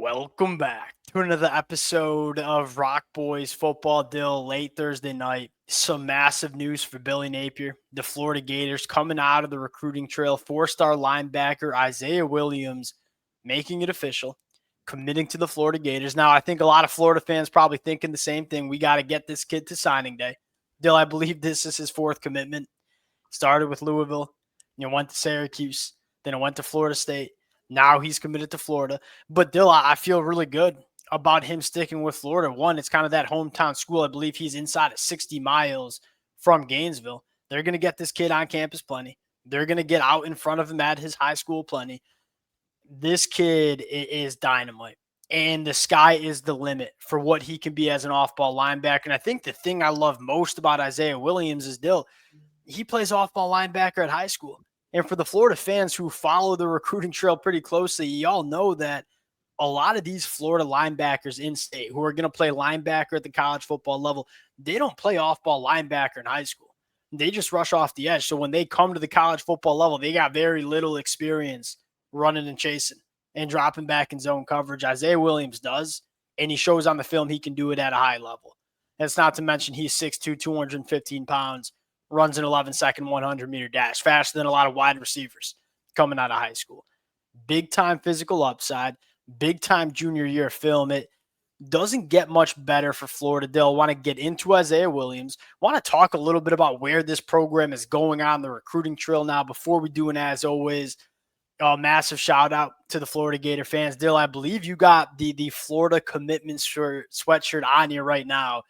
Welcome back to another episode of Rock Boys Football Dill late Thursday night. Some massive news for Billy Napier. The Florida Gators coming out of the recruiting trail. 4-star linebacker Izayia Williams making it official, committing to the Florida Gators. Now, I think a lot of Florida fans probably thinking the same thing. We got to get this kid to signing day. Dill, I believe this is his fourth commitment. Started with Louisville, went to Syracuse, then it went to Florida State. Now he's committed to Florida. But Dill, I feel really good about him sticking with Florida. One, it's kind of that hometown school. I believe he's inside of 60 miles from Gainesville. They're going to get this kid on campus plenty. They're going to get out in front of him at his high school plenty. This kid is dynamite. And the sky is the limit for what he can be as an off-ball linebacker. And I think the thing I love most about Izayia Williams is, Dill, he plays off-ball linebacker at high school. And for the Florida fans who follow the recruiting trail pretty closely, y'all know that a lot of these Florida linebackers in state who are going to play linebacker at the college football level, they don't play off-ball linebacker in high school. They just rush off the edge. So when they come to the college football level, they got very little experience running and chasing and dropping back in zone coverage. Izayia Williams does, and he shows on the film he can do it at a high level. That's not to mention he's 6'2", 215 pounds. Runs an 11-second 100-meter dash, faster than a lot of wide receivers coming out of high school. Big-time physical upside, big-time junior year film. It doesn't get much better for Florida. They'll want to get into Izayia Williams. Want to talk a little bit about where this program is going on the recruiting trail now. Before we do, and as always, a massive shout-out to the Florida Gator fans. Dill, I believe you got the Florida commitment sweatshirt on you right now.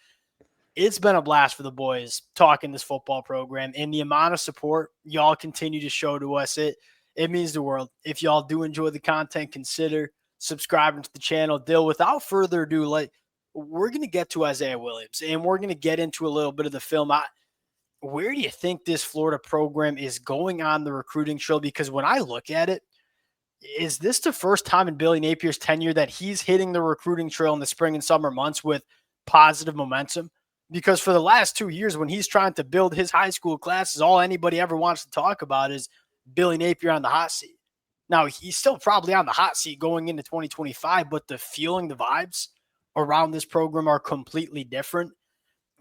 It's been a blast for the boys talking this football program, and the amount of support y'all continue to show to us, it means the world. If y'all do enjoy the content, consider subscribing to the channel. Dill, without further ado, we're going to get to Izayia Williams, and we're going to get into a little bit of the film. Where do you think this Florida program is going on the recruiting trail? Because when I look at it, is this the first time in Billy Napier's tenure that he's hitting the recruiting trail in the spring and summer months with positive momentum? Because for the last 2 years, when he's trying to build his high school classes, all anybody ever wants to talk about is Billy Napier on the hot seat. Now, he's still probably on the hot seat going into 2025, but the feeling, the vibes around this program are completely different.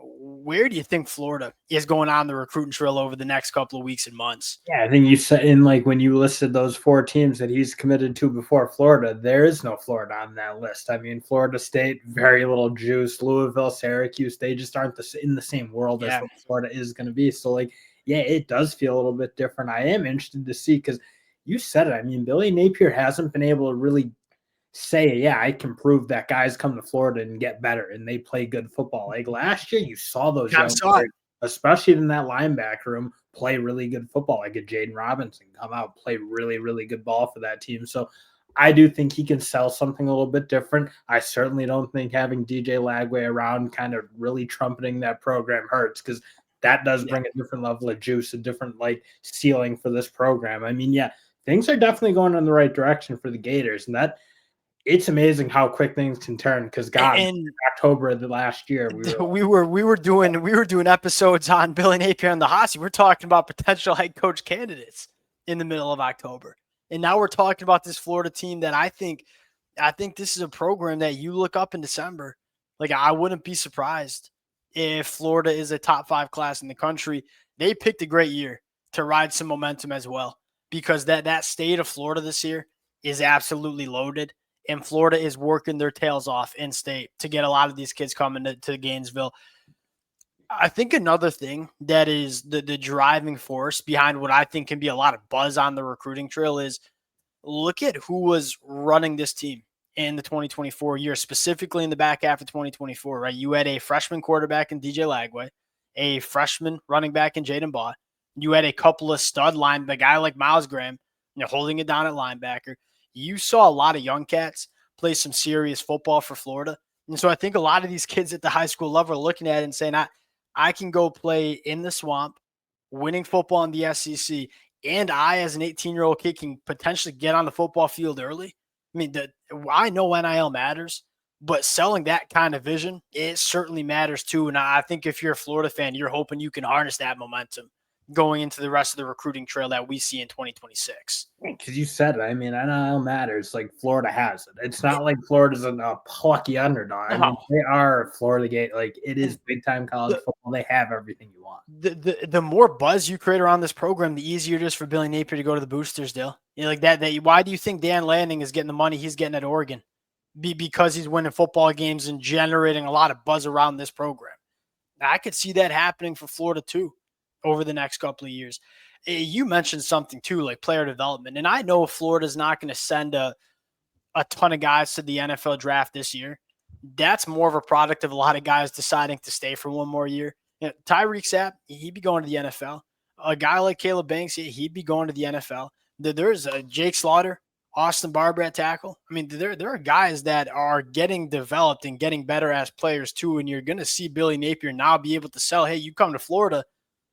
Where do you think Florida is going on the recruiting trail over the next couple of weeks and months? Yeah, I think you said when you listed those 4 teams that he's committed to before Florida, there is no Florida on that list. I mean, Florida State, very little juice. Louisville, Syracuse, they just aren't in the same world as what Florida is going to be. So, it does feel a little bit different. I am interested to see because you said it. I mean, Billy Napier hasn't been able to really say, yeah, I can prove that guys come to Florida and get better and they play good football. Like last year, you saw those young players, especially in that linebacker room, play really good football. Like a Jaden Robinson come out, play really, really good ball for that team. So I do think he can sell something a little bit different. I certainly don't think having DJ Lagway around kind of really trumpeting that program hurts because that does bring a different level of juice, a different ceiling for this program. I mean, things are definitely going in the right direction for the Gators, and it's amazing how quick things can turn because in October of the last year we were doing episodes on Billy Napier and the hot seat. We're talking about potential head coach candidates in the middle of October. And now we're talking about this Florida team that I think this is a program that you look up in December. I wouldn't be surprised if Florida is a top 5 class in the country. They picked a great year to ride some momentum as well because that state of Florida this year is absolutely loaded. And Florida is working their tails off in state to get a lot of these kids coming to Gainesville. I think another thing that is the driving force behind what I think can be a lot of buzz on the recruiting trail is look at who was running this team in the 2024 year, specifically in the back half of 2024, right? You had a freshman quarterback in DJ Lagway, a freshman running back in Jaden Baugh. You had a couple of stud a guy like Miles Graham, holding it down at linebacker. You saw a lot of young cats play some serious football for Florida. And so I think a lot of these kids at the high school level are looking at it and saying, I can go play in the swamp, winning football in the SEC, and I, as an 18-year-old kid, can potentially get on the football field early. I mean, I know NIL matters, but selling that kind of vision, it certainly matters too. And I think if you're a Florida fan, you're hoping you can harness that momentum going into the rest of the recruiting trail that we see in 2026. Because you said it. I mean, NIL matters. Like Florida has it. It's not like Florida's a plucky underdog. I mean, they are Florida Gate. Like it is big time college football. They have everything you want. The more buzz you create around this program, the easier it is for Billy Napier to go to the boosters deal. You know, like that. Why do you think Dan Lanning is getting the money he's getting at Oregon? Because he's winning football games and generating a lot of buzz around this program. Now, I could see that happening for Florida too over the next couple of years. You mentioned something too, like player development. And I know Florida's not going to send a ton of guys to the NFL draft this year. That's more of a product of a lot of guys deciding to stay for one more year. You know, Tyreek Sapp, he'd be going to the NFL. A guy like Caleb Banks, he'd be going to the NFL. There's Jake Slaughter, Austin Barber at tackle. I mean, there are guys that are getting developed and getting better as players too. And you're going to see Billy Napier now be able to sell, hey, you come to Florida,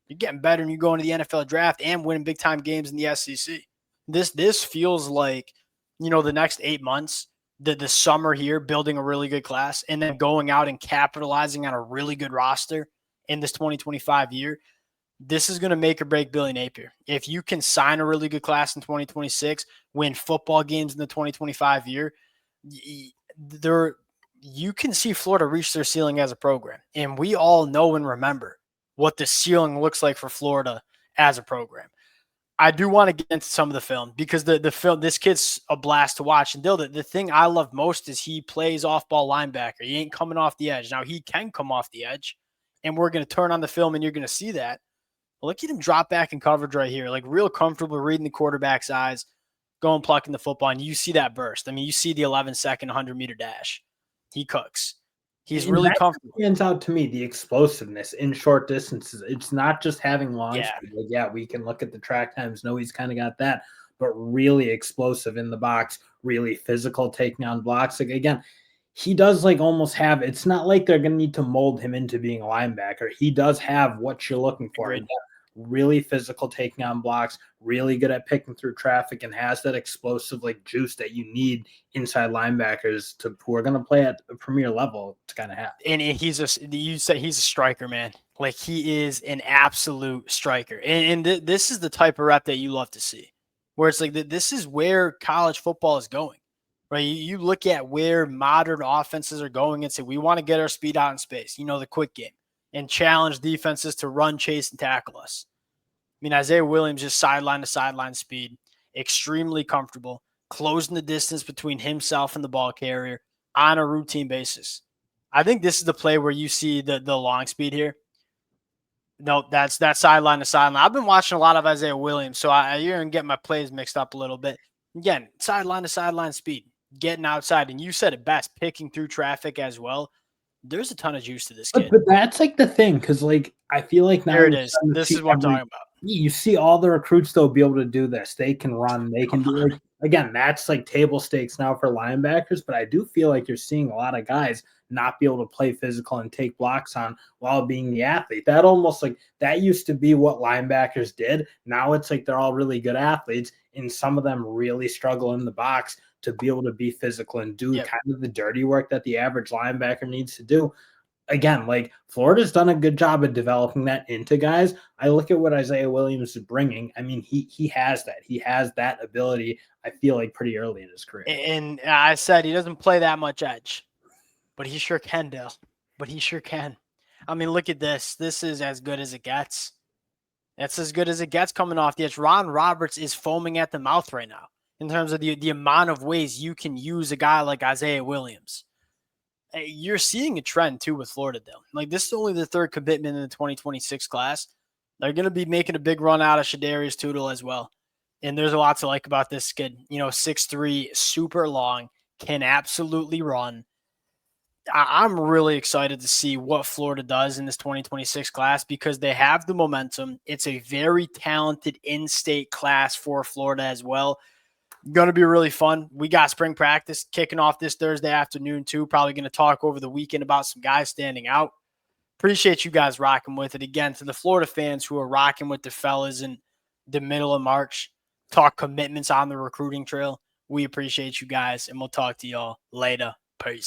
you're getting better and you go into the NFL draft and winning big time games in the SEC. This feels like, you know, the next 8 months, the summer here, building a really good class and then going out and capitalizing on a really good roster in this 2025 year. This is going to make or break Billy Napier. If you can sign a really good class in 2026, win football games in the 2025 year, you can see Florida reach their ceiling as a program. And we all know and remember what the ceiling looks like for Florida as a program. I do want to get into some of the film because the film, this kid's a blast to watch. And the thing I love most is he plays off-ball linebacker. He ain't coming off the edge. Now, he can come off the edge, and we're going to turn on the film, and you're going to see that. Look at him drop back in coverage right here, like real comfortable reading the quarterback's eyes, going plucking the football, and you see that burst. I mean, you see the 11-second 100-meter dash. He cooks. He's really comfortable. Stands out to me, the explosiveness in short distances. It's not just having long speed. Like, yeah, we can look at the track times. No, he's kind of got that, but really explosive in the box, really physical, taking on blocks. Like, again, he does like almost have, it's not like they're going to need to mold him into being a linebacker. He does have what you're looking for. Really physical, taking on blocks, really good at picking through traffic, and has that explosive like juice that you need inside linebackers who are going to play at a premier level to kind of have. And you said he's a striker, man. Like he is an absolute striker. And this is the type of rep that you love to see, where it's like this is where college football is going, right? You look at where modern offenses are going and say, we want to get our speed out in space, you know, the quick game, and challenge defenses to run, chase, and tackle us. I mean, Izayia Williams just sideline to sideline speed, extremely comfortable, closing the distance between himself and the ball carrier on a routine basis. I think this is the play where you see the long speed here. No, that's that sideline to sideline. I've been watching a lot of Izayia Williams, so you're going to get my plays mixed up a little bit. Again, sideline to sideline speed, getting outside. And you said it best, picking through traffic as well. There's a ton of juice to this kid. But that's like the thing, because like I feel like now there it is. This is what I'm talking about. You see all the recruits though be able to do this. They can run. They can do like, again, that's like table stakes now for linebackers. But I do feel like you're seeing a lot of guys not be able to play physical and take blocks on while being the athlete. That almost like that used to be what linebackers did. Now it's like they're all really good athletes, and some of them really struggle in the box to be able to be physical and do kind of the dirty work that the average linebacker needs to do. Again, like Florida's done a good job of developing that into guys. I look at what Izayia Williams is bringing. I mean, he has that. He has that ability, I feel like, pretty early in his career. And I said he doesn't play that much edge, but he sure can, Dale. But he sure can. I mean, look at this. This is as good as it gets. That's as good as it gets coming off the edge. Ron Roberts is foaming at the mouth right now in terms of the amount of ways you can use a guy like Izayia Williams. You're seeing a trend, too, with Florida, Dale. Like, this is only the third commitment in the 2026 class. They're going to be making a big run out of Shadarius Tootle as well. And there's a lot to like about this kid. You know, 6'3", super long, can absolutely run. I'm really excited to see what Florida does in this 2026 class because they have the momentum. It's a very talented in-state class for Florida as well. Going to be really fun. We got spring practice kicking off this Thursday afternoon too. Probably going to talk over the weekend about some guys standing out. Appreciate you guys rocking with it. Again, to the Florida fans who are rocking with the fellas in the middle of March, talk commitments on the recruiting trail. We appreciate you guys, and we'll talk to y'all later. Peace.